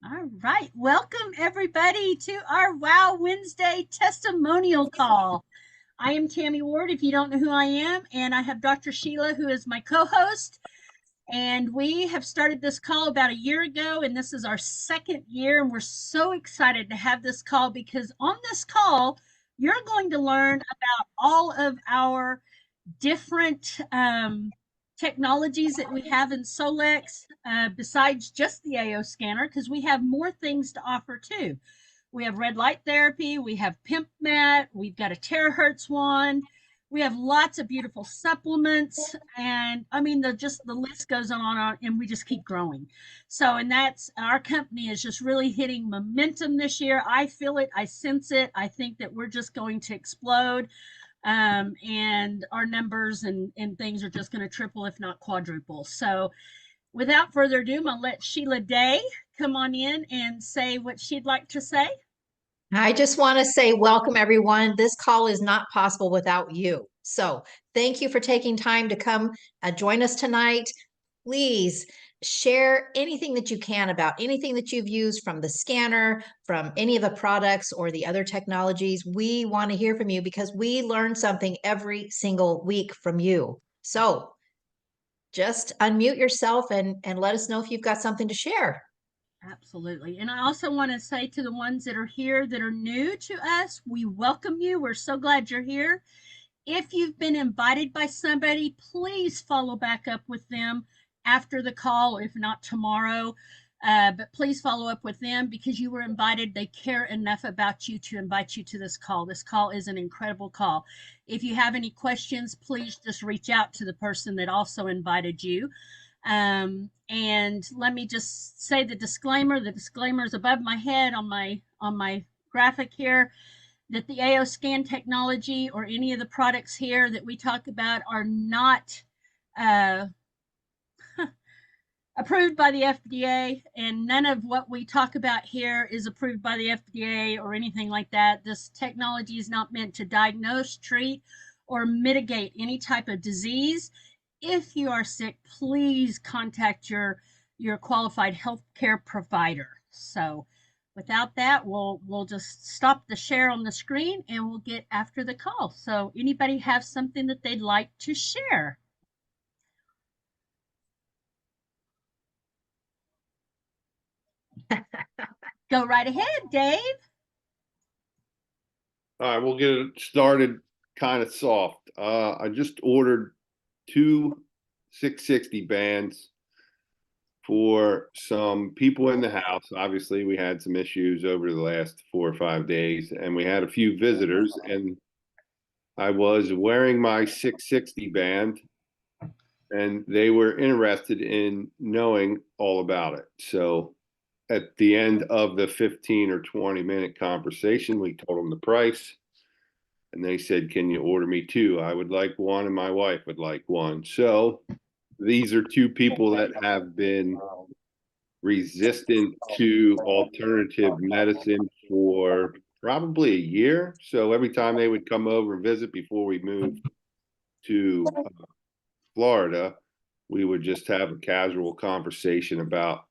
All right. Welcome, everybody, to our Wow Wednesday testimonial call. I am Tammy Ward, if you don't know who I am, and I have Dr. Sheila, who is my co host. And we have started this call about a year ago, and this is our second year. And we're so excited to have this call because on this call, you're going to learn about all of our different technologies that we have in Solex, besides just the AO scanner, because we have more things to offer too. We have red light therapy, we have Pimp Mat, we've got a terahertz one, we have lots of beautiful supplements, and I mean the list goes on and on, and we just keep growing. So, and that's our company is just really hitting momentum this year. I feel it, I sense it. I think that we're just going to explode, and our numbers and things are just going to triple, if not quadruple. So, without further ado, I'm going to let Sheila Day come on in and say what she'd like to say. I just want to say welcome, everyone. This call is not possible without you. So thank you for taking time to come join us tonight. Please share anything that you can about anything that you've used from the scanner, from any of the products or the other technologies. We want to hear from you because we learn something every single week from you. So just unmute yourself and let us know if you've got something to share. Absolutely. And I also want to say to the ones that are here that are new to us, we welcome you. We're so glad you're here. If you've been invited by somebody, please follow back up with them after the call, if not tomorrow. But please follow up with them because you were invited. They care enough about you to invite you to this call. This call is an incredible call. If you have any questions, please just reach out to the person that also invited you. And let me just say the disclaimer. The disclaimer is above my head on my graphic here, that the AO scan technology or any of the products here that we talk about are not uh, approved by the FDA, and none of what we talk about here is approved by the FDA or anything like that. This technology is not meant to diagnose, treat, or mitigate any type of disease. If you are sick, please contact your qualified healthcare provider. So, without that, we'll just stop the share on the screen and we'll get after the call. So, anybody have something that they'd like to share? Go right ahead, Dave. All right, we'll get it started kind of soft. I just ordered two 660 bands for some people in the house. Obviously, we had some issues over the last 4 or 5 days, and we had a few visitors, and I was wearing my 660 band, and they were interested in knowing all about it. So at the end of the 15 or 20-minute conversation, we told them the price. And they said, can you order me two? I would like one and my wife would like one. So these are two people that have been resistant to alternative medicine for probably a year. So every time they would come over and visit before we moved to Florida, we would just have a casual conversation about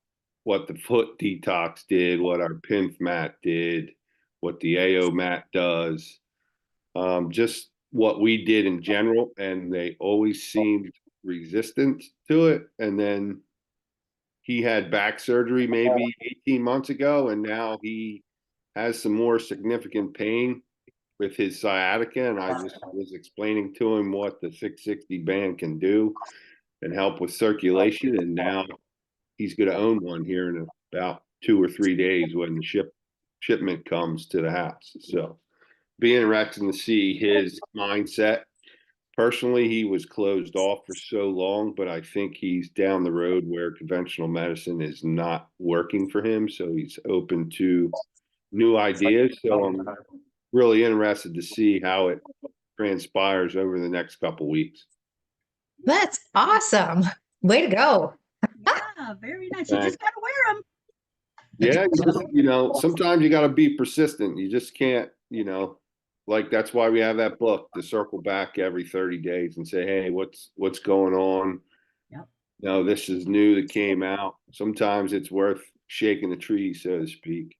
what the foot detox did, what our Pinf mat did, what the AO mat does, just what we did in general. And they always seemed resistant to it. And then he had back surgery maybe 18 months ago, and now he has some more significant pain with his sciatica. And I just was explaining to him what the 660 band can do and help with circulation. And now he's going to own one here in about 2 or 3 days when the shipment comes to the house. So be interesting to see his mindset. Personally, he was closed off for so long, but I think he's down the road where conventional medicine is not working for him. So he's open to new ideas. So I'm really interested to see how it transpires over the next couple weeks. That's awesome. Way to go. Yeah, very nice. You just got to wear them. Yeah, sometimes you got to be persistent. You just can't, like that's why we have that book to circle back every 30 days and say, hey, what's going on? Yep. This is new that came out. Sometimes it's worth shaking the tree, so to speak.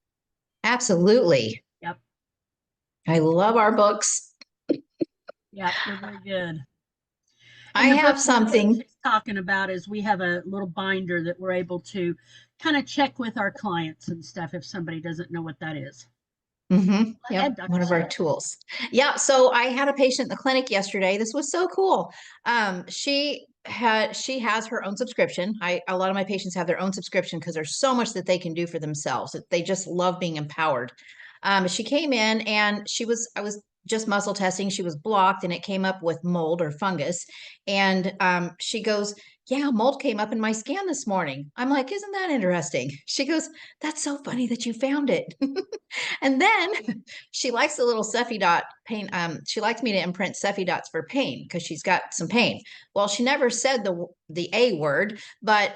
Absolutely. Yep. I love our books. Yep. They're very good. I And the have book that something. she's talking about is we have a little binder that we're able to kind of check with our clients and stuff if somebody doesn't know what that is. Mm-hmm. Go ahead, Yep, Dr. one of our Sheila. tools. Yeah, so I had a patient in the clinic yesterday. This was so cool. She has her own subscription. A lot of my patients have their own subscription because there's so much that they can do for themselves. They just love being empowered. She came in and I was just muscle testing. She was blocked and it came up with mold or fungus. And she goes, yeah, mold came up in my scan this morning. I'm like, isn't that interesting? She goes, that's so funny that you found it. And then she likes the little Cephi dot pain. She likes me to imprint Cephi dots for pain because she's got some pain. Well, she never said the A word, but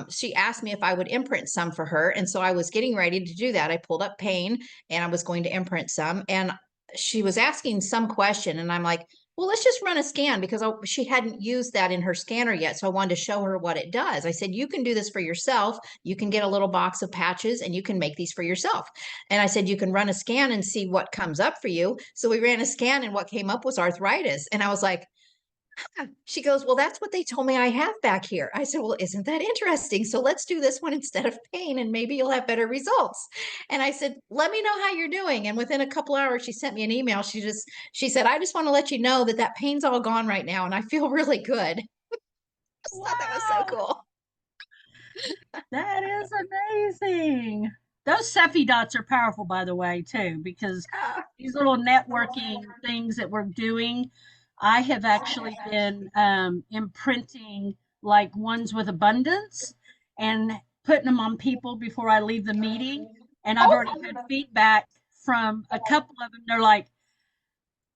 she asked me if I would imprint some for her. And so I was getting ready to do that. I pulled up pain and I was going to imprint some. And she was asking some question. And I'm like, well, let's just run a scan because she hadn't used that in her scanner yet. So I wanted to show her what it does. I said, you can do this for yourself. You can get a little box of patches and you can make these for yourself. And I said, you can run a scan and see what comes up for you. So we ran a scan and what came up was arthritis. And I was like, huh. She goes, well, that's what they told me I have back here. I said, well, isn't that interesting? So let's do this one instead of pain and maybe you'll have better results. And I said, let me know how you're doing. And within a couple hours, she sent me an email. She said, I just want to let you know that that pain's all gone right now. And I feel really good. I just thought that was so Wow. cool. That is amazing. Those Cephi dots are powerful, by the way, too, because these little networking things that we're doing, I have actually been imprinting like ones with abundance and putting them on people before I leave the meeting. And I've already had feedback from a couple of them. They're like,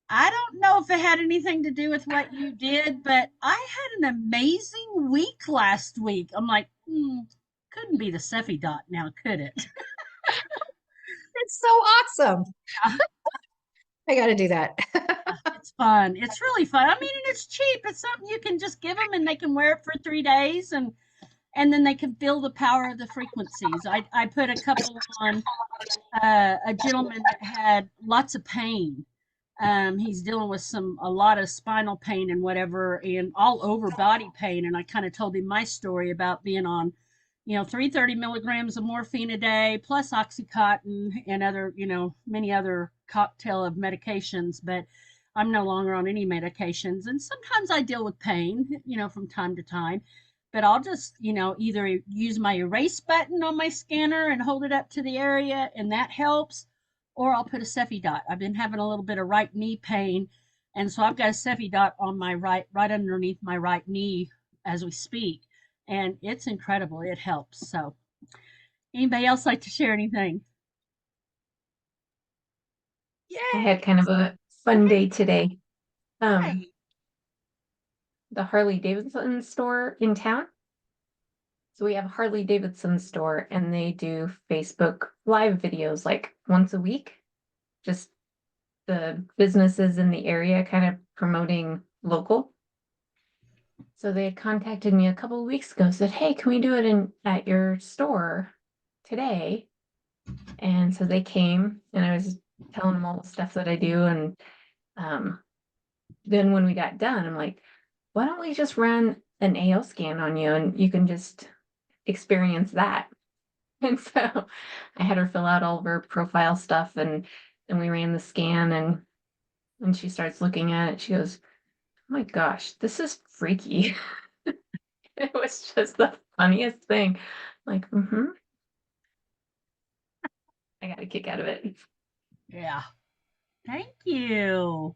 I don't know if it had anything to do with what you did, but I had an amazing week last week. I'm like, couldn't be the Cephi dot now, could it? It's so awesome. Yeah, I got to do that. it's fun. It's really fun. I mean, and it's cheap. It's something you can just give them and they can wear it for 3 days and then they can feel the power of the frequencies. I put a couple on a gentleman that had lots of pain. He's dealing with a lot of spinal pain and whatever, and all over body pain. And I kind of told him my story about being on, 330 milligrams of morphine a day, plus Oxycontin and other, many other cocktail of medications. But I'm no longer on any medications. And sometimes I deal with pain, from time to time. But I'll just, either use my erase button on my scanner and hold it up to the area, and that helps, or I'll put a Cephi dot. I've been having a little bit of right knee pain, and so I've got a Cephi dot on my right underneath my right knee as we speak, and it's incredible. It helps. So, anybody else like to share anything? I had kind of a fun day today. Hey. The Harley Davidson store in town. So we have a Harley Davidson store and they do Facebook live videos like once a week. Just the businesses in the area kind of promoting local. So they had contacted me a couple of weeks ago, said, hey, can we do it at your store today? And so they came and I was telling them all the stuff that I do. And then when we got done, I'm like, why don't we just run an AO scan on you and you can just experience that? And so I had her fill out all of her profile stuff and we ran the scan and when she starts looking at it, she goes, oh my gosh, this is freaky. It was just the funniest thing. Like, I got a kick out of it. Yeah. Thank you.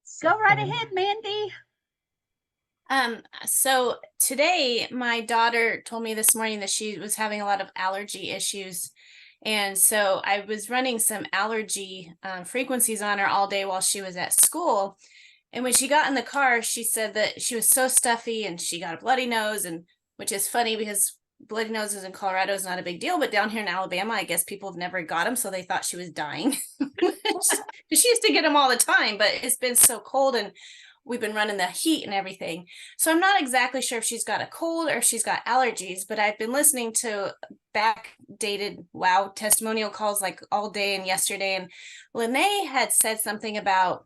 So Go right fun. ahead, Mandy. So today my daughter told me this morning that she was having a lot of allergy issues. And so I was running some allergy frequencies on her all day while she was at school. And when she got in the car, she said that she was so stuffy and she got a bloody nose, and which is funny because bloody noses in Colorado is not a big deal, but down here in Alabama, I guess people have never got them, so they thought she was dying. She used to get them all the time, but it's been so cold. And we've been running the heat and everything. So I'm not exactly sure if she's got a cold or if she's got allergies, but I've been listening to backdated WoW testimonial calls like all day and yesterday. And Lene had said something about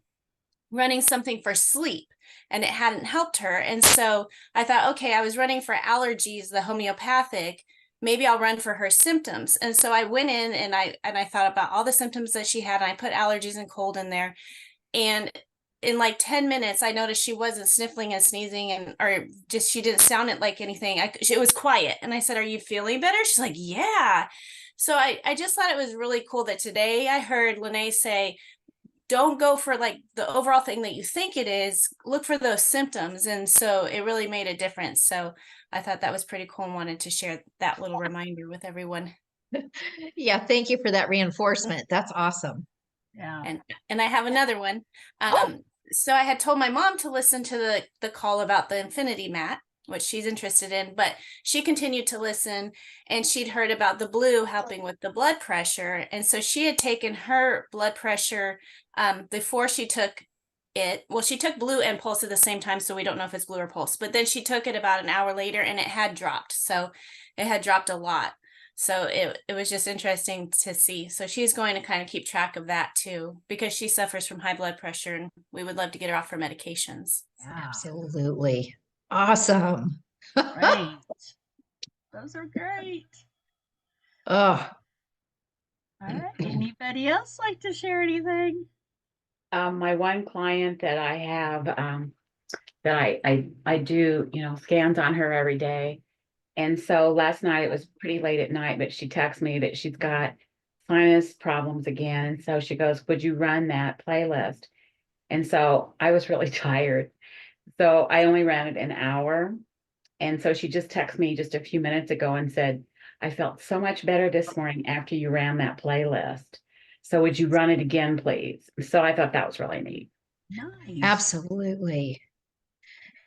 running something for sleep and it hadn't helped her. And so I thought, okay, I was running for allergies, the homeopathic, maybe I'll run for her symptoms. And so I went in and I thought about all the symptoms that she had, and I put allergies and cold in there. And in like 10 minutes, I noticed she wasn't sniffling and sneezing or just, she didn't sound it like anything. It was quiet. And I said, are you feeling better? She's like, yeah. So I just thought it was really cool that today I heard Lene say, don't go for like the overall thing that you think it is, look for those symptoms. And so it really made a difference. So I thought that was pretty cool and wanted to share that little reminder with everyone. Yeah, thank you for that reinforcement. That's awesome. Yeah. And I have another one. Oh. So I had told my mom to listen to the call about the infinity mat, which she's interested in, but she continued to listen, and she'd heard about the blue helping with the blood pressure. And so she had taken her blood pressure before she took it. Well, she took blue and pulse at the same time, so we don't know if it's blue or pulse, but then she took it about an hour later and it had dropped. So it had dropped a lot. So it was just interesting to see. So she's going to kind of keep track of that too, because she suffers from high blood pressure and we would love to get her off her medications. Yeah. Absolutely. Awesome. Great. Those are great. Oh, All right. Anybody else like to share anything? My one client that I have, that I do, scans on her every day. And so last night, it was pretty late at night, but she texts me that she's got sinus problems again. And so she goes, would you run that playlist? And so I was really tired. So I only ran it an hour. And so she just texted me just a few minutes ago and said, I felt so much better this morning after you ran that playlist. So would you run it again, please? So I thought that was really neat. Nice. absolutely.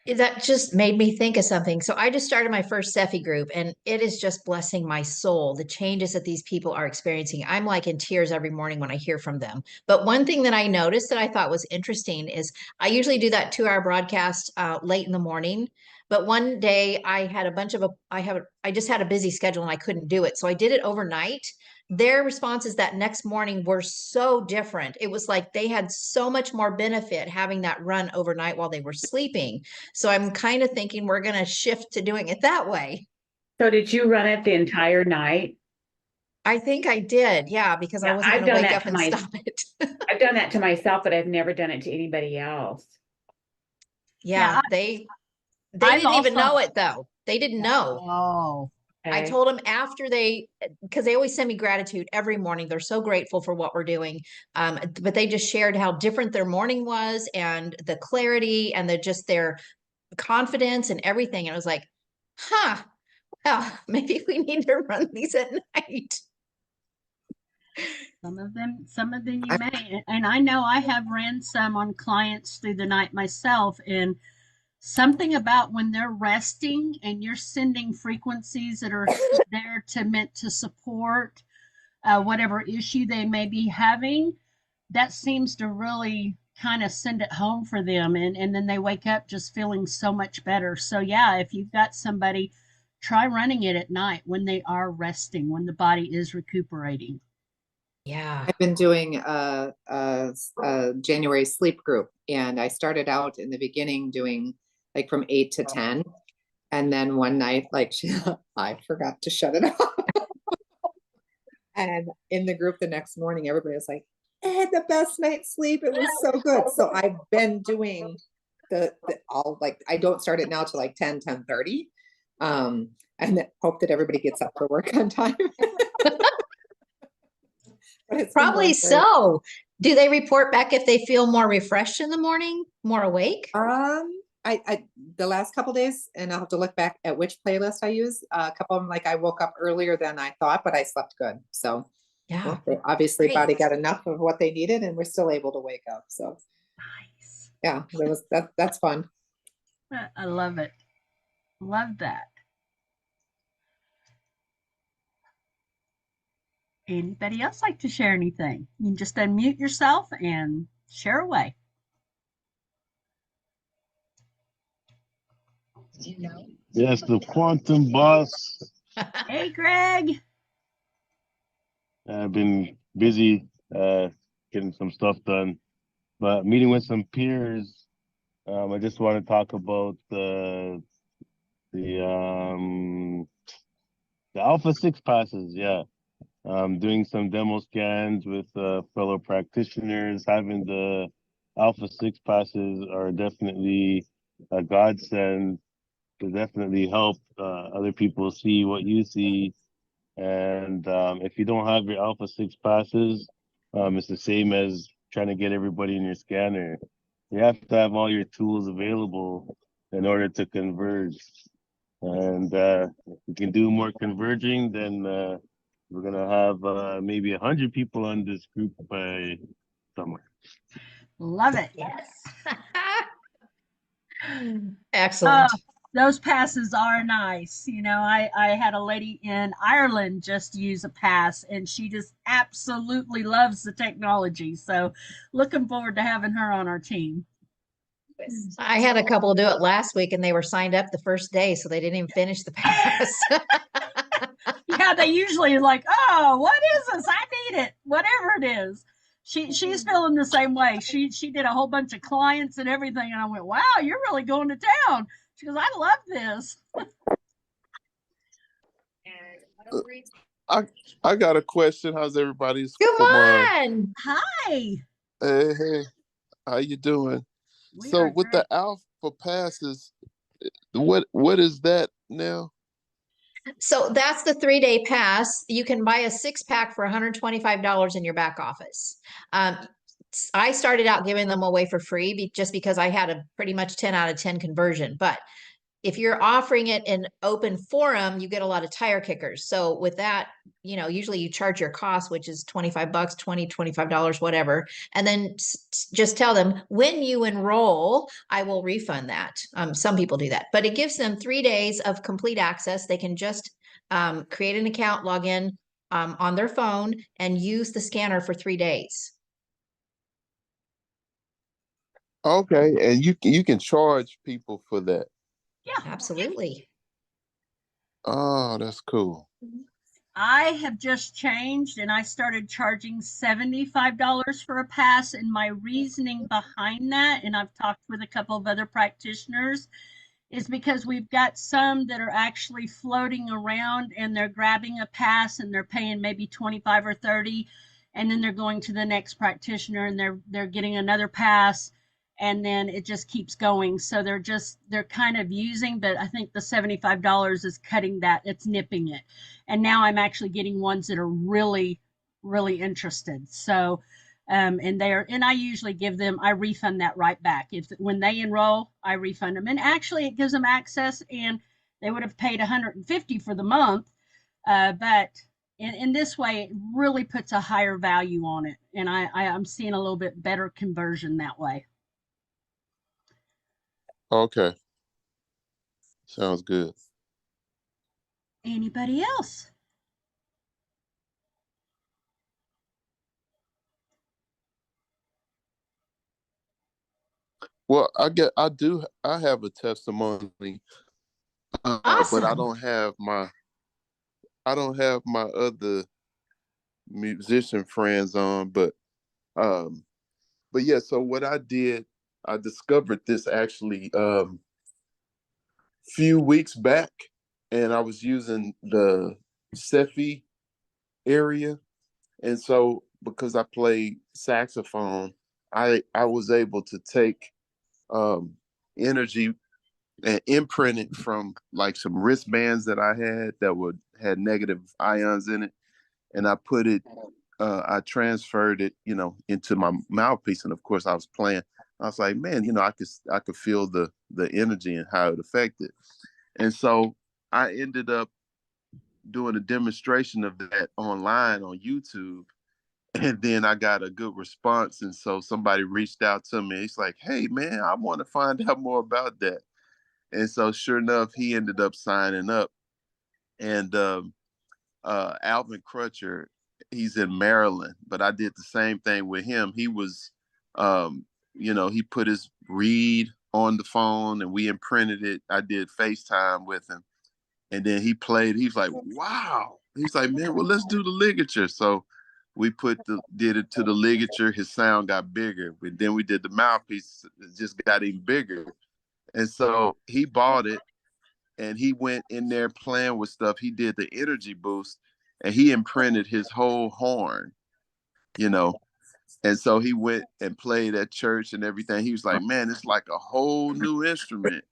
That just made me think of something. So I just started my first Cephi group, and it is just blessing my soul, the changes that these people are experiencing. I'm like in tears every morning when I hear from them. But one thing that I noticed that I thought was interesting is I usually do that 2 hour broadcast late in the morning. But one day I had a bunch of I just had a busy schedule and I couldn't do it. So I did it overnight. Their responses that next morning were so different. It was like they had so much more benefit having that run overnight while they were sleeping. So I'm kind of thinking we're going to shift to doing it that way. So did you run it the entire night? I think I did. Yeah, because I Yeah, wasn't I've going to done wake that up to and stop it. I've done that to myself, but I've never done it to anybody else. Yeah, they didn't even know it though. They didn't know. Oh, I Okay. told them after because they always send me gratitude every morning. They're so grateful for what we're doing. But they just shared how different their morning was and the clarity and just their confidence and everything. And I was like, huh, well, maybe we need to run these at night. some of them you may. And I know I have ran some on clients through the night myself. And something about when they're resting and you're sending frequencies that are there to meant to support whatever issue they may be having, that seems to really kind of send it home for them. And then they wake up just feeling so much better. So, yeah, if you've got somebody, try running it at night when they are resting, when the body is recuperating. Yeah. I've been doing a January sleep group, and I started out in the beginning doing like from 8 to 10. And then one night, I forgot to shut it off. And in the group the next morning, everybody was like, I had the best night's sleep. It was so good. So I've been doing I don't start it now till like 10, 10:30. And hope that everybody gets up for work on time. Probably so. Do they report back if they feel more refreshed in the morning, more awake? I the last couple days, and I'll have to look back at which playlist I use. A couple of them, like I woke up earlier than I thought, but I slept good. So Yeah. they obviously Great. body got enough of what they needed, and we're still able to wake up. So Nice. yeah, that's fun. I love it. Love that. Anybody else like to share anything? You can just unmute yourself and share away. Yes, the quantum boss. Hey, Greg. I've been busy getting some stuff done, but meeting with some peers. I just want to talk about the the Alpha 6 passes. Yeah, doing some demo scans with fellow practitioners. Having the Alpha 6 passes are definitely a godsend to definitely help other people see what you see. And if you don't have your Alpha 6 passes, it's the same as trying to get everybody in your scanner. You have to have all your tools available in order to converge. And if we can do more converging, then we're gonna have maybe 100 people on this group by summer. Love it. Yes. Uh, Excellent. those passes are nice. You know, I had a lady in Ireland just use a pass and she just absolutely loves the technology. So looking forward to having her on our team. I had a couple do it last week and they were signed up the first day, so they didn't even finish the pass. Yeah, they usually like, oh, what is this? I need it, whatever it is. She's feeling the same way. She did a whole bunch of clients and everything, and I went, wow, you're really going to town. She goes, I love this. Uh, I I got a question. How's everybody's Come tomorrow? on. Hi, Hey, how you doing? we So are with great. the alpha passes, what is that now? So that's the 3-day pass. You can buy a 6-pack for $125 in your back office. Um, I started out giving them away for free just because I had a pretty much 10 out of 10 conversion. But if you're offering it in open forum, you get a lot of tire kickers. So with that, usually you charge your cost, which is 25 bucks, 20, $25, whatever. And then just tell them when you enroll, I will refund that. Some people do that, but it gives them 3 days of complete access. They can just create an account, log in on their phone and use the scanner for 3 days. Okay, and you can charge people for that. Yeah, Absolutely. Oh, that's cool. I have just changed and I started charging $75 for a pass. And my reasoning behind that, and I've talked with a couple of other practitioners, is because we've got some that are actually floating around and they're grabbing a pass and they're paying maybe 25 or 30 and then they're going to the next practitioner and they're getting another pass and then it just keeps going. So they're kind of using, but I think the $75 is cutting that, it's nipping it. And now I'm actually getting ones that are really really interested. So and I usually give them, I refund that right back. If when they enroll, I refund them. And actually it gives them access and they would have paid 150 for the month. But in this way, it really puts a higher value on it. And I'm seeing a little bit better conversion that way. Okay, sounds good. Anybody else? Well, I have a testimony, but Awesome. I don't have my other musician friends on, um, but yeah. So what I did, I discovered this actually few weeks back, and I was using the Cephi area, and so because I play saxophone, I was able to take um, energy and imprint it from like some wristbands that I had that would had negative ions in it, and I transferred it, into my mouthpiece, and of course I was playing. I was like, man, I could feel the energy and how it affected, and so I ended up doing a demonstration of that online on YouTube. And then I got a good response. And so somebody reached out to me. He's like, hey, man, I want to find out more about that. And so, sure enough, he ended up signing up. And Alvin Crutcher, he's in Maryland, but I did the same thing with him. He was, he put his reed on the phone and we imprinted it. I did FaceTime with him. And then he played. He's like, wow. He's like, man, well, let's do the ligature. So we did it to the ligature. His sound got bigger. But then we did the mouthpiece. It just got even bigger. And so he bought it and he went in there playing with stuff. He did the energy boost and he imprinted his whole horn, you know. And so he went and played at church and everything. He was like, man, it's like a whole new instrument.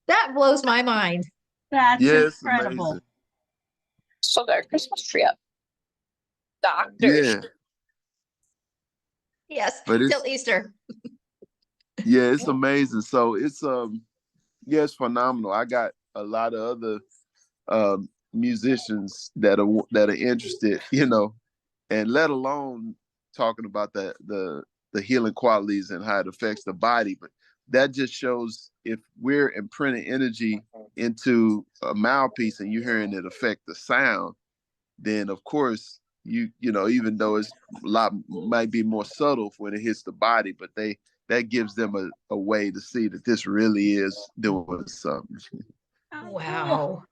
That blows my mind. That's Yes, incredible. amazing. So their Christmas tree up. Doctors. Yeah. Yes, But it's, till Easter. yeah, it's amazing. So it's yeah, it's phenomenal. I got a lot of other musicians that are interested, you know, and let alone talking about the healing qualities and how it affects the body. But that just shows if we're imprinting energy into a mouthpiece and you're hearing it affect the sound, then of course you know, even though it's a lot might be more subtle when it hits the body, but that gives them a way to see that this really is doing something. Wow.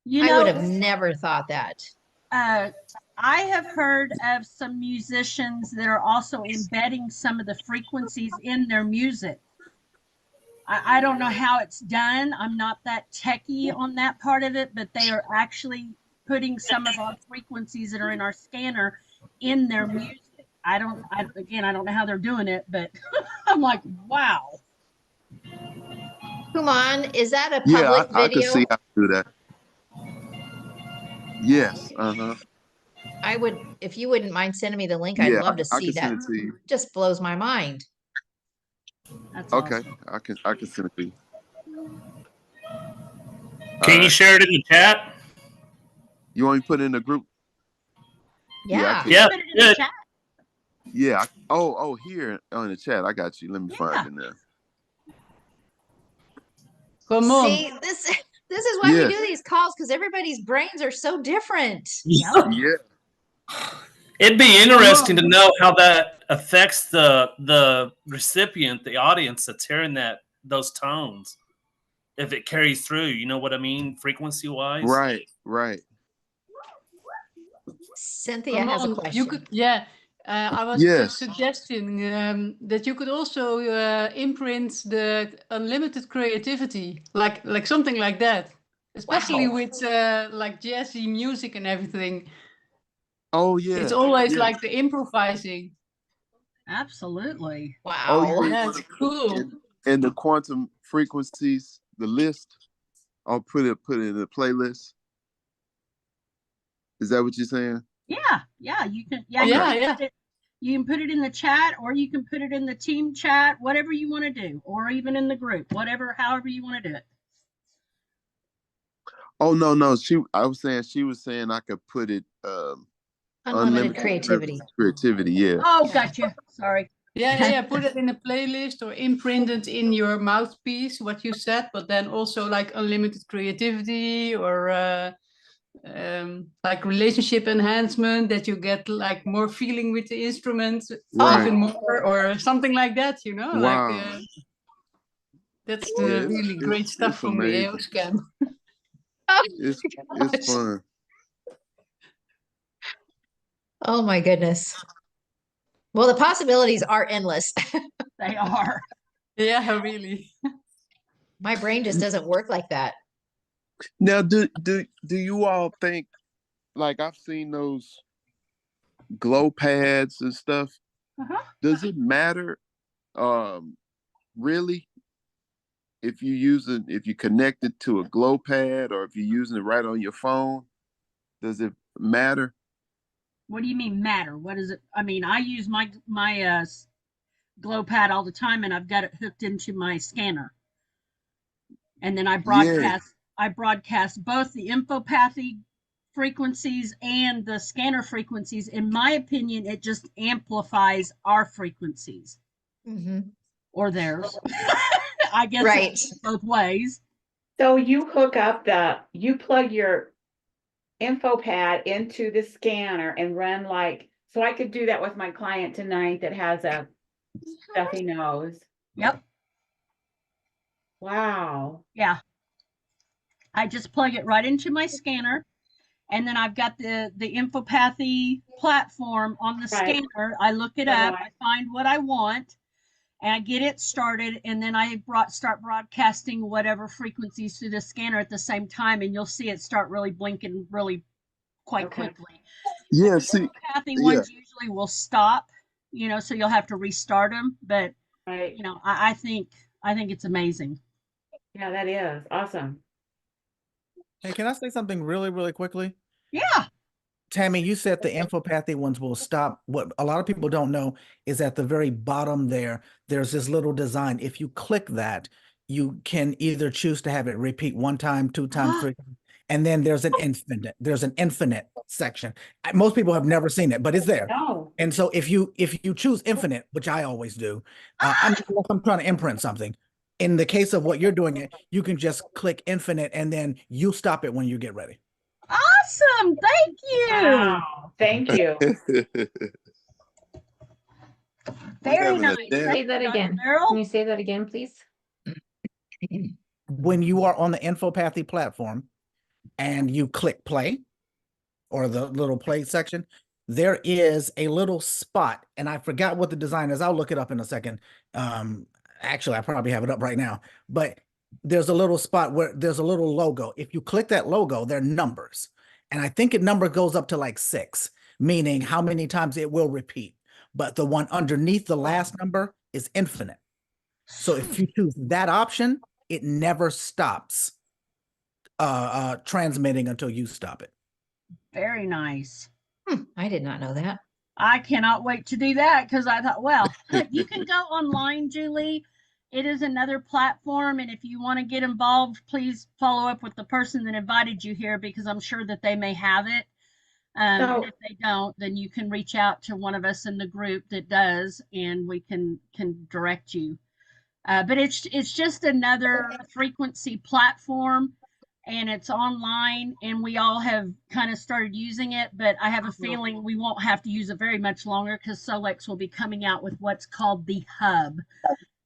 You I would know, have never thought that. I have heard of some musicians that are also embedding some of the frequencies in their music. I don't know how it's done. I'm not that techie on that part of it, but they are actually putting some of our frequencies that are in our scanner in their music. Again, I don't know how they're doing it, but I'm like, wow. Kuman, is that a Yeah, public I could video? see how to do that. Yes. Uh-huh. I would, if you wouldn't mind sending me the link, I'd Yeah, love to I see can that. send it to you. Just blows my mind. That's Okay, awesome. I can send it to you. Can you right. share it in the chat? You want me to put it in the group? Yeah. I can. Yeah. Put it in the chat. Yeah. Oh, here on the chat. I got you. Let me find it now. Come on. See, this is why we Yes. do these calls, because everybody's brains are so different. Yep. Yeah. It'd be interesting to know how that affects the recipient, the audience that's hearing those tones. If it carries through, you know what I mean, frequency wise. Right. Cynthia Come has a on. question. You could, yeah. I was Yes. just suggesting that you could also imprint the unlimited creativity, like something like that, especially Wow. with like jazzy music and everything. Oh yeah. It's always yeah. like the improvising. Absolutely. Oh, Wow. you Yeah, it's cool. in the quantum frequencies, the list. I'll put it in the playlist. Is that what you're saying? Yeah. You can. Yeah. Okay. You can put it in the chat, or you can put it in the team chat, whatever you want to do, or even in the group, however you want to do it. Oh no. I was saying I could put it Unlimited creativity. Creativity, yeah. Oh, gotcha. Sorry. Yeah. Put it in a playlist or imprint it in your mouthpiece, what you said, but then also like unlimited creativity or like relationship enhancement, that you get like more feeling with the instrument, Right. even more, or something like that, you know. Wow. Like that's Yeah, the it's- really it's- great stuff it's from the AO amazing. scan. It's fun. Oh my goodness. Well, the possibilities are endless. They are. Yeah, really. My brain just doesn't work like that. Now, do you all think, like, I've seen those glow pads and stuff? Uh-huh. Does it matter, really, if you connect it to a glow pad or if you're using it right on your phone? Does it matter? What do you mean matter? What is it? I mean, I use my glow pad all the time, and I've got it hooked into my scanner. And then I broadcast both the infopathy frequencies and the scanner frequencies. In my opinion, it just amplifies our frequencies or theirs. I guess right. Both ways. So you you plug your info pad into the scanner and run so I could do that with my client tonight that has a stuffy nose. Yep. Wow. Yeah. I just plug it right into my scanner. And then I've got the infopathy platform on the Right. scanner. I look it So do up, I. I find what I want, and I get it started, and then I start broadcasting whatever frequencies through the scanner at the same time, and you'll see it start really blinking really quite Okay. quickly. But Yeah, the see, infopathy yeah. ones usually will stop, so you'll have to restart them. But Right. I think it's amazing. Yeah, that is awesome. Hey, can I say something really, really quickly? Yeah. Tammy, you said the infopathy ones will stop. What a lot of people don't know is at the very bottom there's this little design. If you click that, you can either choose to have it repeat 1 time, 2 times, 3 times, and then there's an infinite section. Most people have never seen it, but it's there. No. And so if you choose infinite, which I always do, I'm trying to imprint something. In the case of what you're doing, you can just click infinite and then you stop it when you get ready. Awesome. Thank you. Wow. Thank you. Very having a nice. damn- Say that Dr. again. Darrell? Can you say that again, please? When you are on the infopathy platform and you click play or the little play section, there is a little spot, and I forgot what the design is. I'll look it up in a second. Actually, I probably have it up right now, but there's a little spot where there's a little logo. If you click that logo, there are numbers, and I think a number goes up to like 6, meaning how many times it will repeat. But the one underneath the last number is infinite. So if you choose that option, it never stops transmitting until you stop it. Very nice. I did not know that. I cannot wait to do that because I thought, well, you can go online, Julie. It is another platform. And if you want to get involved, please follow up with the person that invited you here because I'm sure that they may have it. And So, if they don't, then you can reach out to one of us in the group that does, and we can direct you. But it's just another frequency platform, and it's online, and we all have kind of started using it. But I have a feeling we won't have to use it very much longer because Solex will be coming out with what's called the Hub,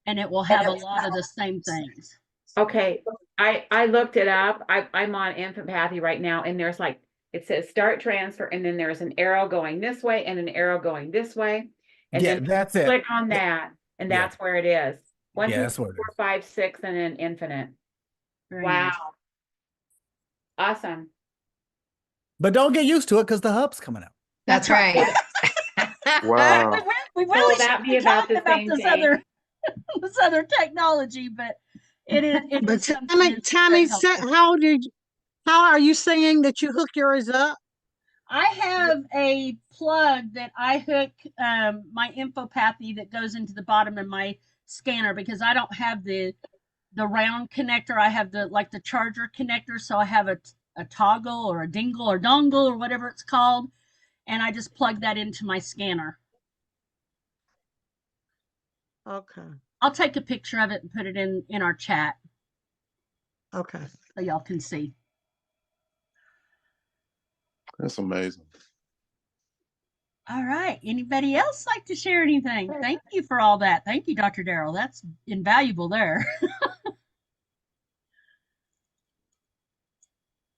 and it will have a lot of the same things. okay. I looked it up. I'm on Infopathy right now, and there's like, it says start transfer, and then there's an arrow going this way and an arrow going this way. And Yeah, then that's it. click on that, and Yeah. that's where it is. 1, Yeah, 2, that's 3, what it 4, is. 5, 6, and then infinite. Very Wow. nice. Awesome. But don't get used to it because the hub's coming out. That's right. Wow. We So really will that shouldn't be be about talking the about same this thing? other this other technology, but it But is something Tammy, that's Tammy, very helpful. how are you saying that you hook yours up? I have a plug that I hook my infopathy that goes into the bottom of my scanner because I don't have the round connector. I have the charger connector, so I have a toggle or a dingle or dongle or whatever it's called, and I just plug that into my scanner. Okay. I'll take a picture of it and put it in our chat Okay. so y'all can see. That's amazing. All right. Anybody else like to share anything? Thank you for all that. Thank you, Dr. Darrell. That's invaluable there.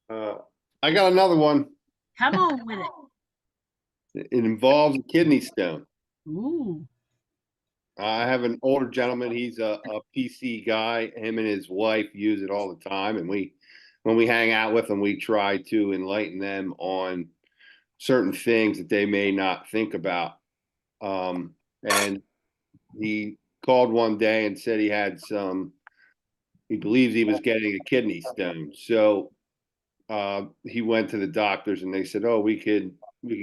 I got another one. Come on with it. It involves a kidney stone. Ooh. I have an older gentleman. He's a PC guy. Him and his wife use it all the time. And when we hang out with them, we try to enlighten them on certain things that they may not think about. And he called one day and said he believes he was getting a kidney stone. So he went to the doctors and they said, "Oh, we can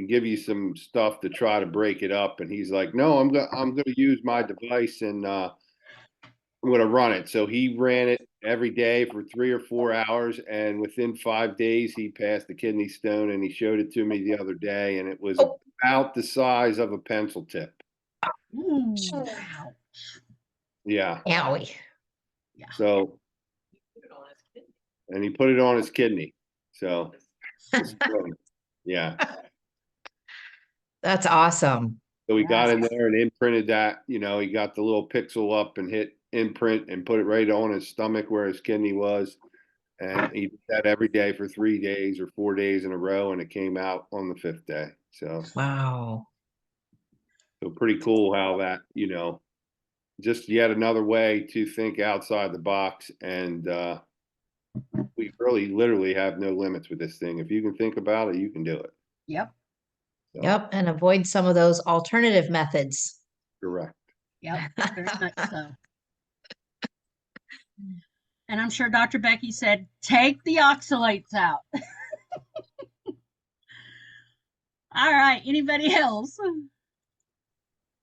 give you some stuff to try to break it up." And he's like, "No, I'm gonna use my device and I'm gonna run it." So he ran it every day for 3 or 4 hours, and within 5 days he passed the kidney stone. And he showed it to me the other day, and it was about the size of a pencil tip. Ooh. Wow. Yeah. Owie. Yeah. So, and he put it on his kidney. So, yeah. That's awesome. So we got in there and imprinted that, he got the little pixel up and hit imprint and put it right on his stomach where his kidney was. And he did that every day for 3 days or 4 days in a row, and it came out on the 5th day. So Wow. pretty cool how that, just yet another way to think outside the box. And we really literally have no limits with this thing. If you can think about it, you can do it. Yep. So, Yep. And avoid some of those alternative methods. correct. Yep. Very much so. And I'm sure Dr. Becky said, take the oxalates out. All right. Anybody else?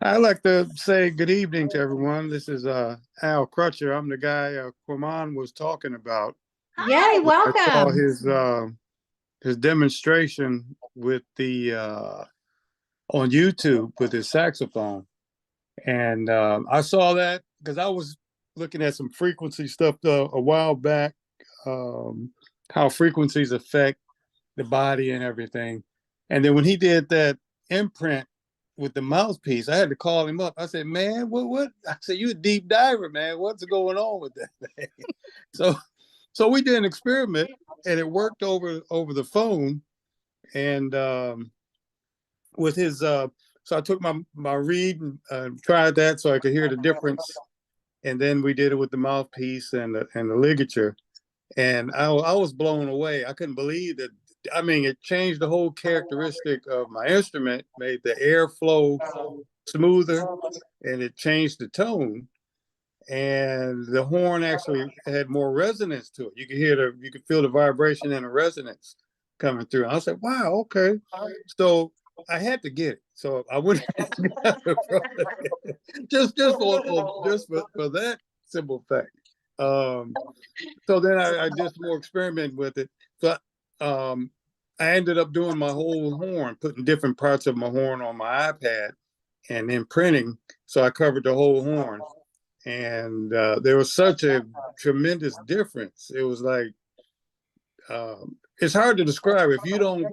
I'd like to say good evening to everyone. This is Al Crutcher. I'm the guy Quaman was talking about. Yay, I saw welcome. his demonstration with the on YouTube with his saxophone. And I saw that because I was looking at some frequency stuff a while back, how frequencies affect the body and everything. And then when he did that imprint with the mouthpiece, I had to call him up. I said, man, what? I said, you a deep diver, man. What's going on with that thing? So we did an experiment and it worked over the phone. And with his so I took my reed and tried that so I could hear the difference. And then we did it with the mouthpiece and the ligature. And I was blown away. I couldn't believe that. I mean, it changed the whole characteristic of my instrument, made the airflow smoother, and it changed the tone. And the horn actually had more resonance to it. You could feel the vibration and the resonance coming through. I was like, wow, okay. So I had to get it. So I went just for that simple fact. So then I did some more experiment with it. So I ended up doing my whole horn, putting different parts of my horn on my iPad and then printing. So I covered the whole horn. And there was such a tremendous difference. It was like, it's hard to describe. If you don't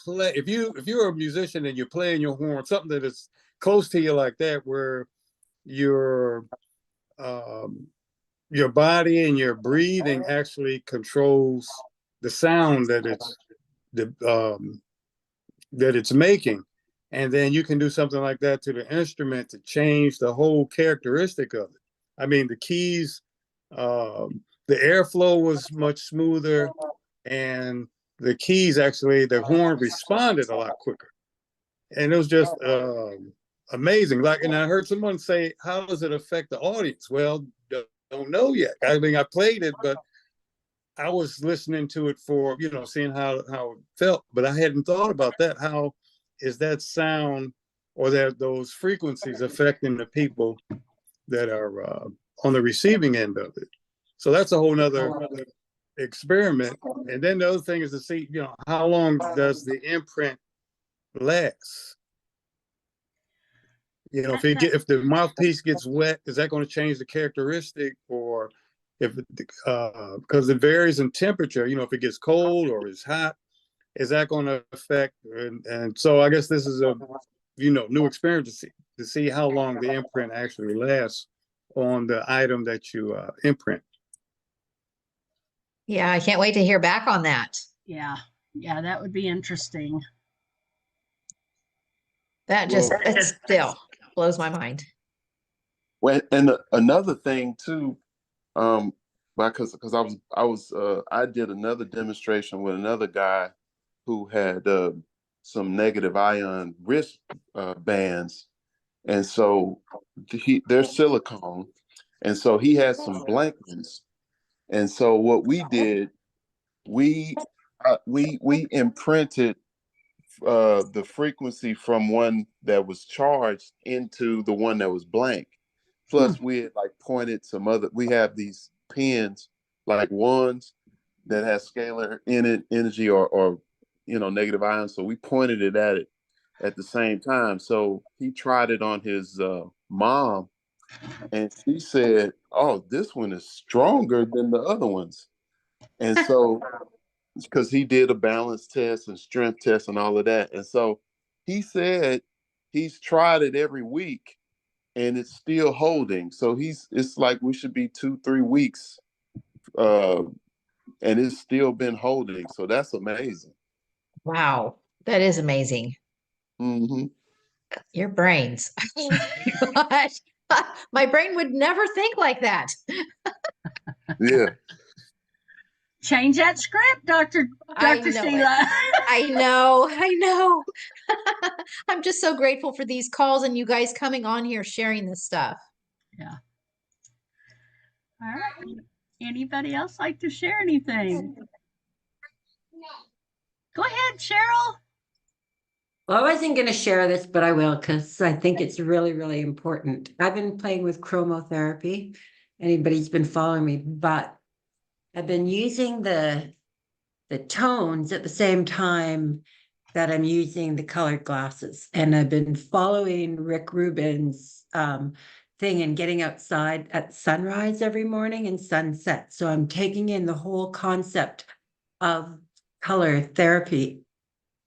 play, if you're a musician and you're playing your horn, something that is close to you like that, where your body and your breathing actually controls the sound that it's making, and then you can do something like that to the instrument to change the whole characteristic of it. I mean, the keys, the airflow was much smoother, and the keys actually, the horn responded a lot quicker, and it was just amazing. Like, and I heard someone say, "How does it affect the audience?" Well, don't know yet. I mean, I played it, but I was listening to it for, seeing how it felt, but I hadn't thought about that. How is that sound or those frequencies affecting the people that are on the receiving end of it? So that's a whole nother experiment. And then the other thing is to see, how long does the imprint last? If the mouthpiece gets wet, is that going to change the characteristic? Or if because it varies in temperature, if it gets cold or it's hot, is that going to affect? And so I guess this is a new experience to see how long the imprint actually lasts on the item that you imprint. Yeah, I can't wait to hear back on that. Yeah, that would be interesting. That it still blows my mind. Well, and another thing too, because I did another demonstration with another guy who had some negative ion wrist bands, and so they're silicone, and so he had some blank ones, and so what we did, we imprinted the frequency from one that was charged into the one that was blank. Plus, we had like pointed some we have these pins, like ones that has scalar energy or negative ions. So we pointed it at it at the same time. So he tried it on his mom, and she said, "Oh, this one is stronger than the other ones." And so, because he did a balance test and strength test and all of that. And so he said he's tried it every week and it's still holding. So it's like we should be 2-3 weeks, and it's still been holding. So that's amazing. Wow, that is amazing. Hmm. Your brains. Oh my gosh. My brain would never think like that. Yeah. Change that script, Dr. I Dr. know it. Sheila. I know. I'm just so grateful for these calls and you guys coming on here sharing this stuff. Yeah. All right. Anybody else like to share anything? Go ahead, Cheryl. Well, I wasn't going to share this, but I will because I think it's really, really important. I've been playing with chromotherapy. Anybody's been following me, but I've been using the tones at the same time that I'm using the colored glasses. And I've been following Rick Rubin's thing and getting outside at sunrise every morning and sunset. So I'm taking in the whole concept of color therapy.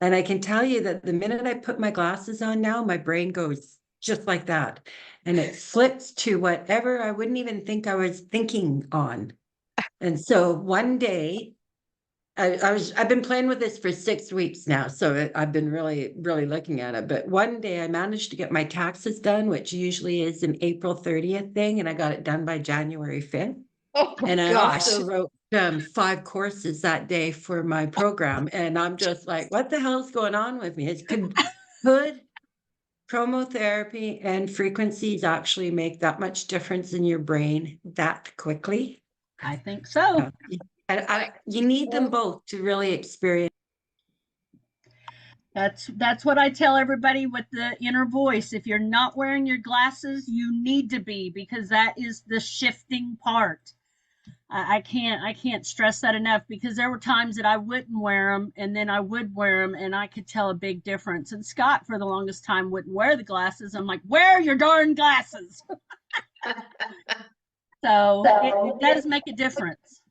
And I can tell you that the minute I put my glasses on now, my brain goes just like that. And it flips to whatever I wouldn't even think I was thinking on. And so one day, I've been playing with this for 6 weeks now, so I've been really, really looking at it. But one day I managed to get my taxes done, which usually is an April 30th thing, and I got it done by January 5th. Oh my And I gosh. also wrote 5 courses that day for my program, and I'm just like, what the hell's going on with me? Could chromotherapy and frequencies actually make that much difference in your brain that quickly? I think so. You need them both to really experience. That's what I tell everybody with the inner voice. If you're not wearing your glasses, you need to be, because that is the shifting part. I can't stress that enough, because there were times that I wouldn't wear them and then I would wear them and I could tell a big difference. And Scott for the longest time wouldn't wear the glasses. I'm like, wear your darn glasses. So it does make a difference.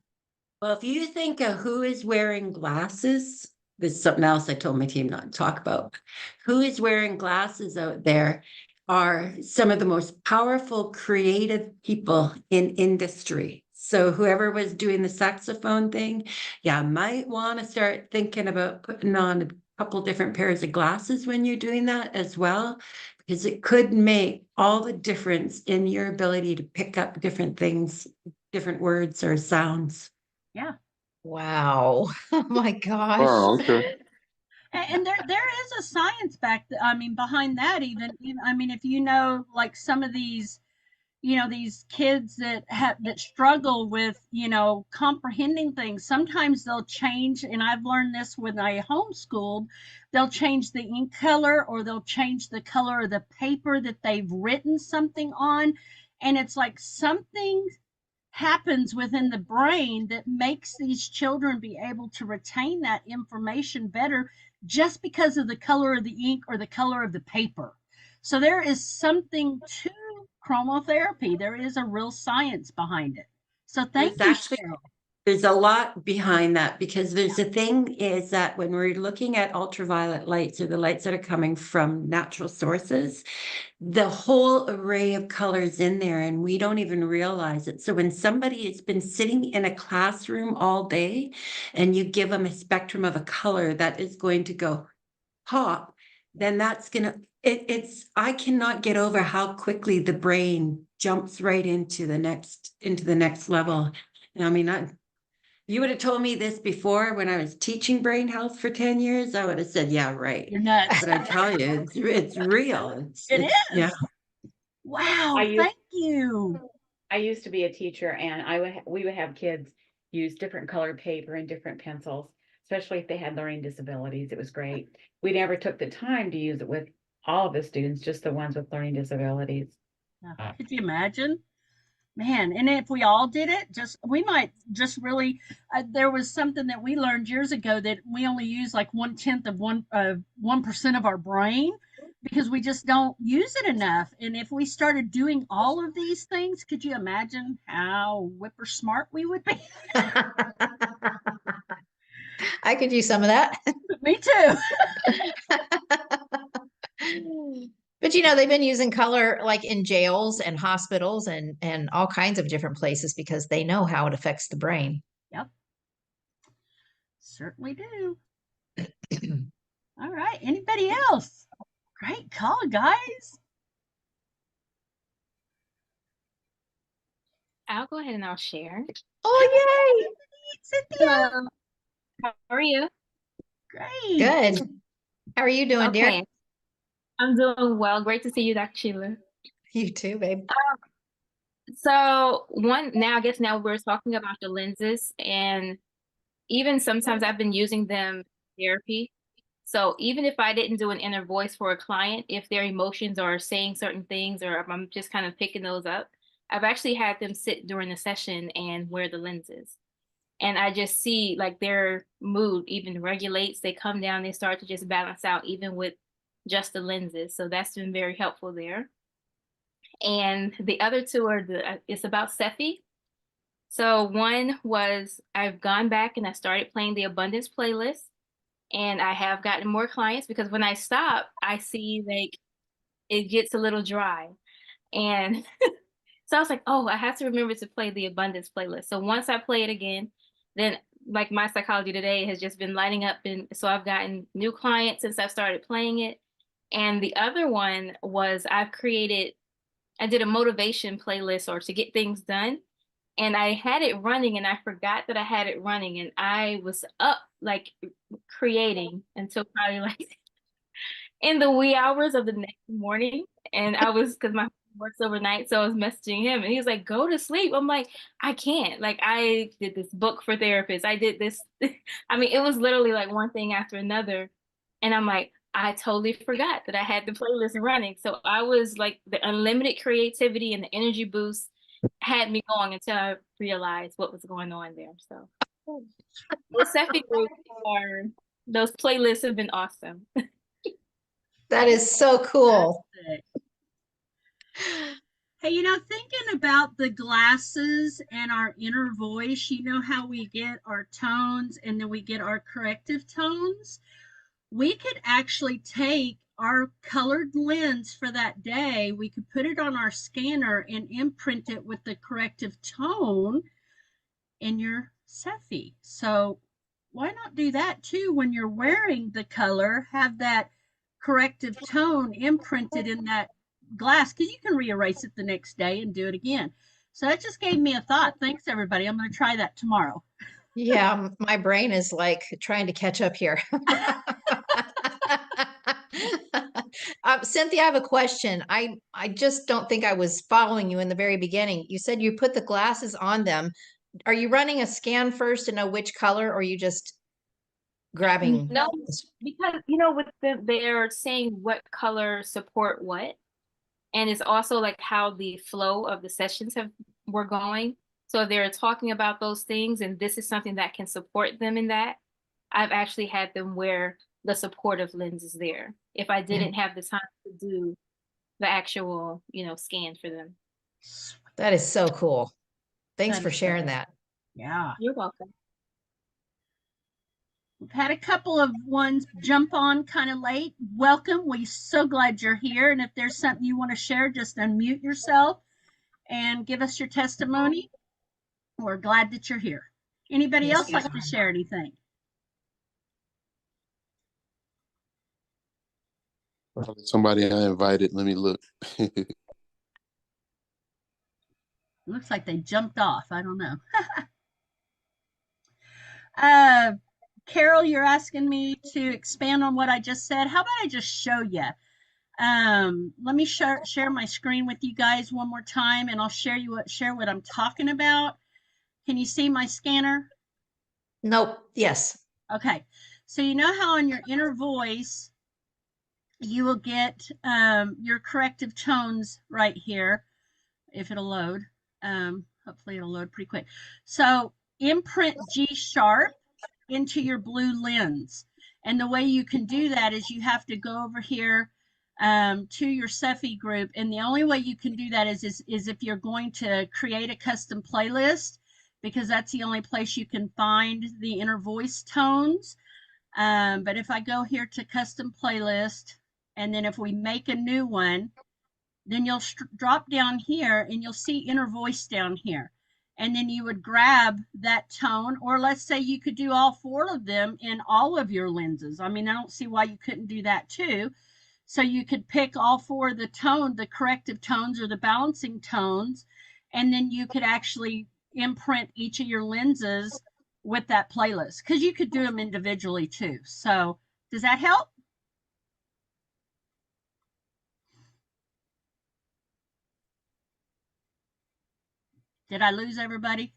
Well, if you think of who is wearing glasses, this is something else I told my team not to talk about. Who is wearing glasses out there are some of the most powerful, creative people in industry. So whoever was doing the saxophone thing, yeah, might want to start thinking about putting on a couple different pairs of glasses when you're doing that as well, because it could make all the difference in your ability to pick up different things, different words or sounds. Yeah. Wow. Oh my gosh. Oh, okay. And there is a science behind that. Even I mean, if you know, like some of these, these kids that struggle with, comprehending things, sometimes they'll change. And I've learned this when I homeschooled. They'll change the ink color, or they'll change the color of the paper that they've written something on, and it's like something happens within the brain that makes these children be able to retain that information better, just because of the color of the ink or the color of the paper. So there is something to chromotherapy. There is a real science behind it. So thank you, Cheryl. There's a lot behind that, because there's a thing is that when we're looking at ultraviolet lights, or the lights that are coming from natural sources, the whole array of colors in there, and we don't even realize it. So when somebody has been sitting in a classroom all day and you give them a spectrum of a color that is going to go pop, then that's gonna I cannot get over how quickly the brain jumps right into the next level. I mean, you would have told me this before when I was teaching brain health for 10 years, I would have said, yeah, right. You're nuts. But I tell you, it's real. It is. Yeah. Wow. Thank you. I used to be a teacher, and we would have kids use different colored paper and different pencils, especially if they had learning disabilities. It was great. We never took the time to use it with all of the students, just the ones with learning disabilities. Could you imagine? Man, and if we all did it, we might just really. There was something that we learned years ago, that we only use like 1/10 of 1% of our brain, because we just don't use it enough. And if we started doing all of these things, could you imagine how whipper smart we would be? I could use some of that. Me too. But But you know, they've been using color like in jails and hospitals and all kinds of different places because they know how it affects the brain. Yep. Certainly do. All right. Anybody else? Great call, guys. I'll go ahead and I'll share. Oh, Cynthia. Hello. How are you? Great. Good. How are you doing, dear? Okay. I'm doing well. Great to see you, Dr. Sheila. You too, babe. So now I guess now we're talking about the lenses, and even sometimes I've been using them in therapy. So even if I didn't do an inner voice for a client, if their emotions are saying certain things or if I'm just kind of picking those up, I've actually had them sit during the session and wear the lenses. And I just see like their mood even regulates. They come down, they start to just balance out even with just the lenses. So that's been very helpful there. And the other two are it's about Sephi. So one was I've gone back and I started playing the abundance playlist, and I have gotten more clients because when I stop, I see like it gets a little dry. And so I was like, oh, I have to remember to play the abundance playlist. So once I play it again, then like my psychology today has just been lighting up. And so I've gotten new clients since I've started playing it. And the other one was I did a motivation playlist or to get things done. And I had it running and I forgot that I had it running. And I was up like creating until probably like in the wee hours of the next morning. And I was, because my husband works overnight, so I was messaging him and he was like, go to sleep. I'm like, I can't. Like, I did this book for therapists. I did this. I mean, it was literally like one thing after another. And I'm like, I totally forgot that I had the playlist running. So I was like, the unlimited creativity and the energy boost had me going until I realized what was going on there. So those Sephi groups those playlists have been awesome. That is so cool. Hey, thinking about the glasses and our inner voice, how we get our tones and then we get our corrective tones. We could actually take our colored lens for that day, we could put it on our scanner and imprint it with the corrective tone in your Sephi. So why not do that too when you're wearing the color, have that corrective tone imprinted in that glass, because you can re-erase it the next day and do it again. So that just gave me a thought. Thanks, everybody. I'm going to try that tomorrow. Yeah, my brain is like trying to catch up here. Cynthia, I have a question. I just don't think I was following you in the very beginning. You said you put the glasses on them. Are you running a scan first to know which color, or are you just grabbing? No, because with they're saying what color support what, and it's also like how the flow of the sessions were going. So if they're talking about those things, and this is something that can support them in that, I've actually had them wear the supportive lenses there if I didn't have the time to do the actual, scan for them. That is so cool. Thanks for sharing that. Yeah. You're welcome. We've had a couple of ones jump on kind of late. Welcome. We're so glad you're here. And if there's something you want to share, just unmute yourself and give us your testimony. We're glad that you're here. Anybody else like to share anything? Somebody I invited. Let me look. Looks like they jumped off. I don't know. Carol, you're asking me to expand on what I just said. How about I just show you? Let me share my screen with you guys one more time, and I'll share what I'm talking about. Can you see my scanner? Nope. Yes. Okay. So you know how on your inner voice, you will get your corrective tones right here, if it'll load. Hopefully it'll load pretty quick. So imprint G sharp into your blue lens. And the way you can do that is you have to go over here to your Sephi group. And the only way you can do that is if you're going to create a custom playlist, because that's the only place you can find the inner voice tones. But if I go here to custom playlist, And then if we make a new one, then you'll drop down here and you'll see inner voice down here. And then you would grab that tone, or let's say you could do all 4 of them in all of your lenses. I mean, I don't see why you couldn't do that too. So you could pick all 4 of the corrective tones or the balancing tones, and then you could actually imprint each of your lenses with that playlist, because you could do them individually too. So does that help? Did I lose everybody?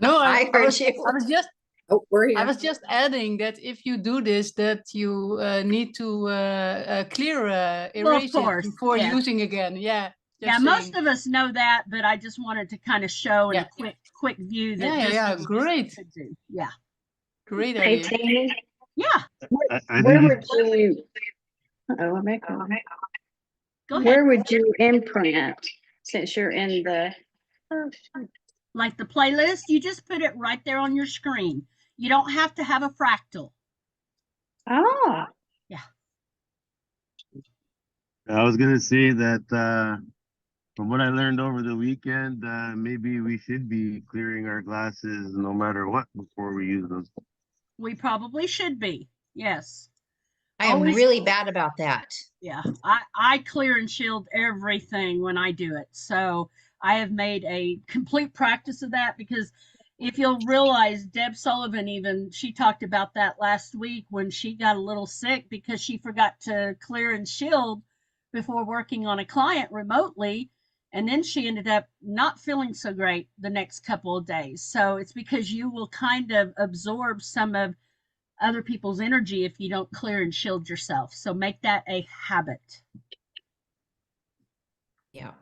No, I heard was, you. I was just Oh, we're here. I was just adding that if you do this, that you need to clear Well, of erase it course, before yes. using again. Yeah. Yeah, Just most saying. of us know that, but I just wanted to kind of show in Yeah. a quick view that this Yeah. is what Great. you could do. Yeah. Great Hey, idea. Tammy, Yeah. I where think would you, oh, I'm echoing. Go ahead. Where would you imprint since you're in the, oh, shoot. Like the playlist, you just put it right there on your screen. You don't have to have a fractal. Ah, Yeah. I was gonna say that from what I learned over the weekend, maybe we should be clearing our glasses no matter what before we use them. We probably should be. Yes. I am Always- really bad about that. Yeah, I clear and shield everything when I do it. So I have made a complete practice of that, because if you'll realize, Deb Sullivan, even she talked about that last week when she got a little sick because she forgot to clear and shield before working on a client remotely. And then she ended up not feeling so great the next couple of days. So it's because you will kind of absorb some of other people's energy if you don't clear and shield yourself. So make that a habit. Yeah.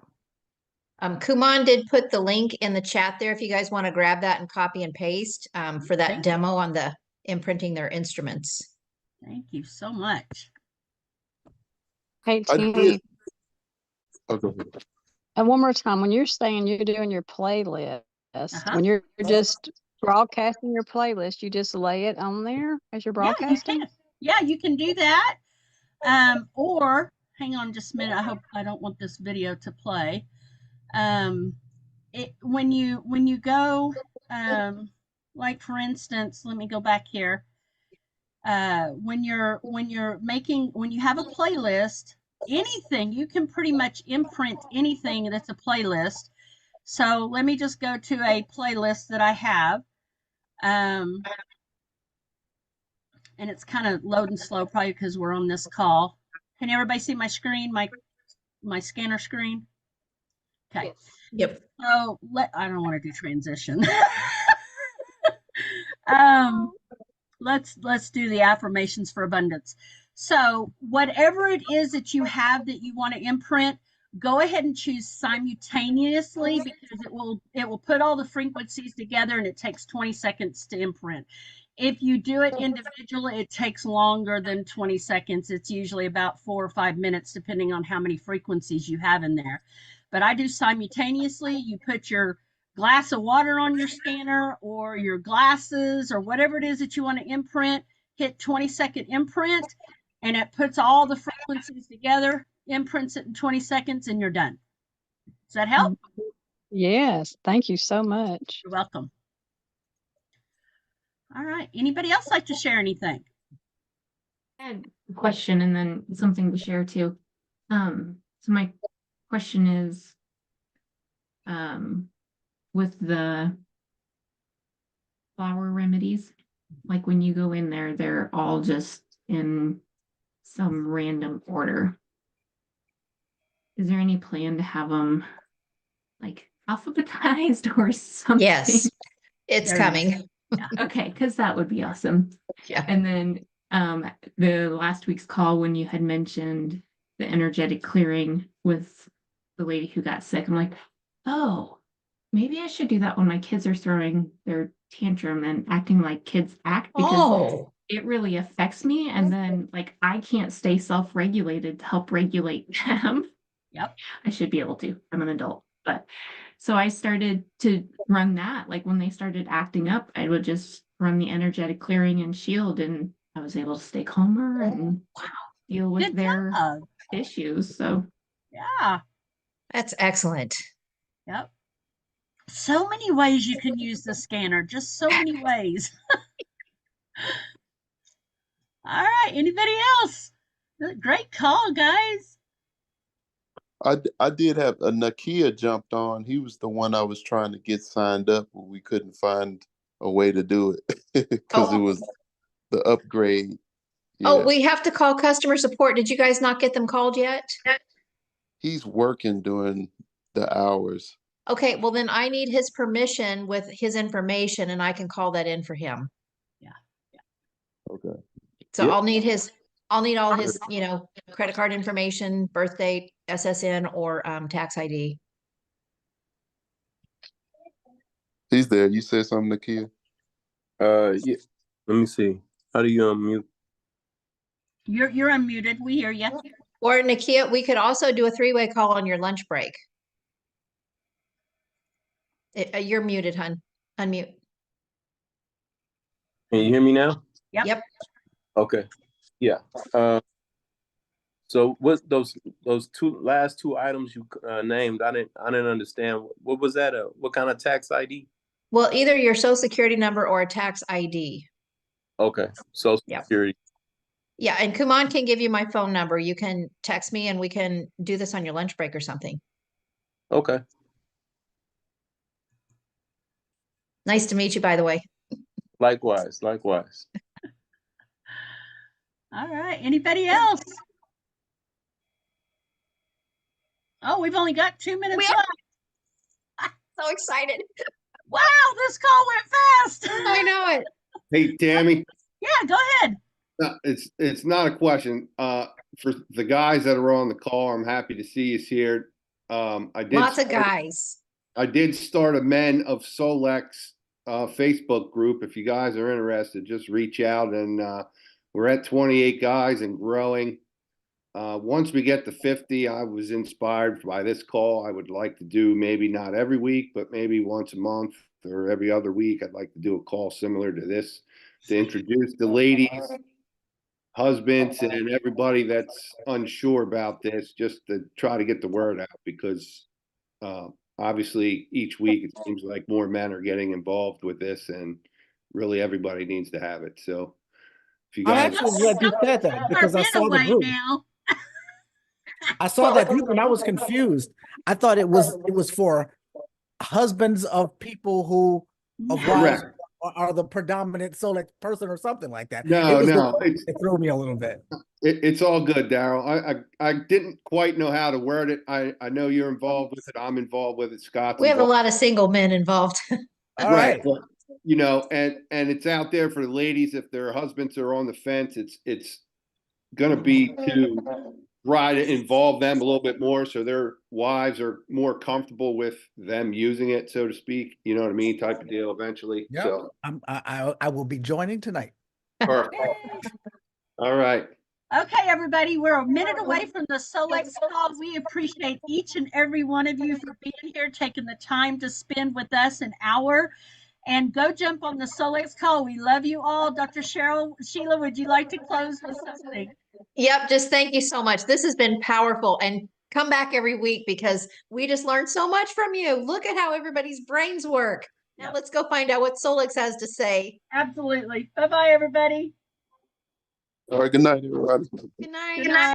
Kuman did put the link in the chat there if you guys want to grab that and copy and paste for that demo on the imprinting their instruments. Thank you so much. Hey, I Tammy, did. Oh, go ahead. and one more time, when you're saying you're doing your playlist, Uh-huh. when you're just broadcasting your playlist, you just lay it on there as you're broadcasting? Yeah, you can do that. Or hang on just a minute. I hope I don't want this video to play. When you go, like for instance, let me go back here. When you have a playlist, anything, you can pretty much imprint anything that's a playlist. So let me just go to a playlist that I have. And it's kind of loading slow, probably because we're on this call. Can everybody see my screen, my scanner screen? Okay. Yep. So I don't want to do transition. Let's do the affirmations for abundance. So whatever it is that you have that you want to imprint, go ahead and choose simultaneously, because it will put all the frequencies together and it takes 20 seconds to imprint. If you do it individually, it takes longer than 20 seconds. It's usually about 4 or 5 minutes, depending on how many frequencies you have in there. But I do simultaneously. You put your glass of water on your scanner or your glasses or whatever it is that you want to imprint, hit 20-second imprint, and it puts all the frequencies together, imprints it in 20 seconds, and you're done. Does that help? Yes, thank you so much. You're welcome. All right. Anybody else like to share anything? I had a question and then something to share too. So my question is, with the flower remedies, like when you go in there, they're all just in some random order. Is there any plan to have them like alphabetized or something? Yes, it's coming. Yeah. Okay, because that would be awesome. Yeah. And then the last week's call when you had mentioned the energetic clearing with the lady who got sick, I'm like, oh, maybe I should do that when my kids are throwing their tantrum and acting like kids act, because it really affects me. And then like I can't stay self-regulated to help regulate them. Yep. I should be able to. I'm an adult. But so I started to run that. Like when they started acting up, I would just run the energetic clearing and shield, and I was able to stay calmer. And deal with Good their job. issues. So Yeah. That's excellent. Yep. So many ways you can use the scanner, just so many ways. All right. Anybody else? Great call, guys. I did have a Nakia jumped on. He was the one I was trying to get signed up, but we couldn't find a way to do it because it was the upgrade. Oh, Yeah, we have to call customer support. Did you guys not get them called yet? he's working during the hours. Okay, well then I need his permission with his information and I can call that in for him. Okay. So Yep. I'll need all his, credit card information, birth date, SSN, or tax ID. He's there. You said something, Nakia? Yeah. Let me see. How do you unmute? You're unmuted. We hear you. Or Nakia, we could also do a three-way call on your lunch break. You're muted, hun. Unmute. Can you hear me now? Yep. Okay. Yeah. So what those last two items you named? I didn't understand. What was that? What kind of tax ID? Well, either your social security number or a tax ID. Okay. Social Security. Yeah, and Kuman can give you my phone number. You can text me and we can do this on your lunch break or something. Okay. Nice to meet you, by the way. Likewise. Likewise. All right. Anybody else? Oh, we've only got 2 minutes left. So excited. Wow, this call went fast. I know it. Hey, Tammy. Yeah, go ahead. No, it's not a question. For the guys that are on the call, I'm happy to see you here. Lots of guys. I did start a Men of Solex Facebook group. If you guys are interested, just reach out, and we're at 28 guys and growing. Once we get to 50, I was inspired by this call. I would like to do maybe not every week, but maybe once a month or every other week. I'd like to do a call similar to this to introduce the ladies, husbands, and everybody that's unsure about this, just to try to get the word out, because obviously each week it seems like more men are getting involved with this, and really everybody needs to have it. So if you I'm guys actually glad you said that because I saw the group. Now. I saw that group and I was confused. I thought it was for husbands of people who of wives are the predominant Solex person or something like that. No, it threw me a little bit. It's all good, Daryl. I didn't quite know how to word it. I know you're involved with it. I'm involved with it. Scott's We have a involved. lot of single men involved. All right. But, and it's out there for the ladies. If their husbands are on the fence, it's gonna be to try to involve them a little bit more, so their wives are more comfortable with them using it, so to speak. You know what I mean? Type of deal eventually. Yep. So I will be joining tonight. perfect. All right. Okay, everybody, we're a minute away from the Solex call. We appreciate each and every one of you for being here, taking the time to spend with us an hour. And go jump on the Solex call. We love you all. Dr. Sheila, would you like to close with something? Yep, just thank you so much. This has been powerful, and come back every week because we just learned so much from you. Look at how everybody's brains work. Now let's go find out what Solex has to say. Absolutely. Bye-bye, everybody. All right. Good night, everybody. Good night. Good night.